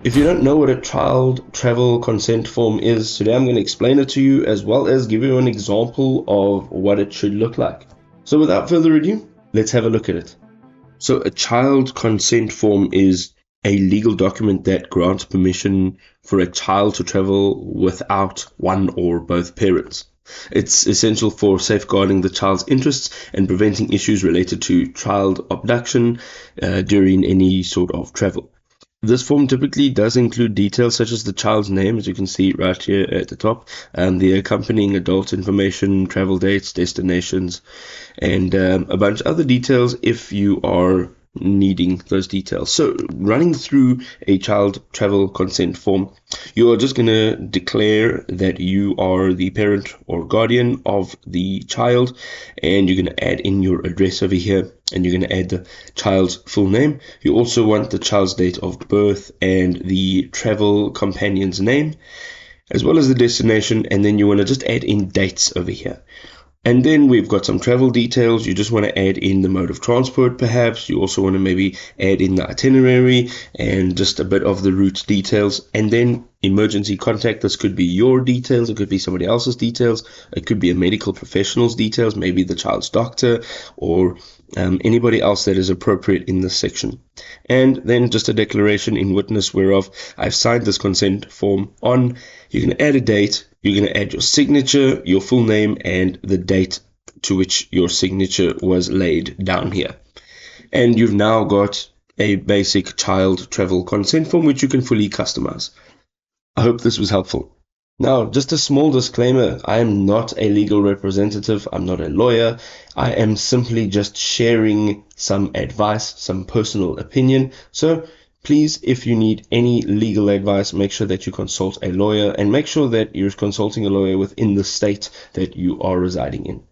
If you don't know what a child travel consent form is, today I'm going to explain it to you as well as give you an example of what it should look like. So without further ado, let's have a look at it. So a child consent form is a legal document that grants permission for a child to travel without one or both parents. It's essential for safeguarding the child's interests and preventing issues related to child abduction during any sort of travel. This form typically does include details such as the child's name, as you can see right here at the top, and the accompanying adult information, travel dates, destinations, and a bunch of other details if you are needing those details. So running through a child travel consent form, you are just going to declare that you are the parent or guardian of the child, and you're going to add in your address over here, and you're going to add the child's full name. You also want the child's date of birth and the travel companion's name, as well as the destination, and then you want to just add in dates over here. And then we've got some travel details. You just want to add in the mode of transport, perhaps. You also want to maybe add in the itinerary and just a bit of the route details. And then emergency contact. This could be your details. It could be somebody else's details. It could be a medical professional's details, maybe the child's doctor or anybody else that is appropriate in this section. And then just a declaration in witness whereof I've signed this consent form on. You can add a date. You're going to add your signature, your full name, and the date to which your signature was laid down here. And you've now got a basic child travel consent form which you can fully customize. I hope this was helpful. Now, just a small disclaimer, I am not a legal representative, I'm not a lawyer, I am simply just sharing some advice, some personal opinion. So please, if you need any legal advice, make sure that you consult a lawyer and make sure that you're consulting a lawyer within the state that you are residing in.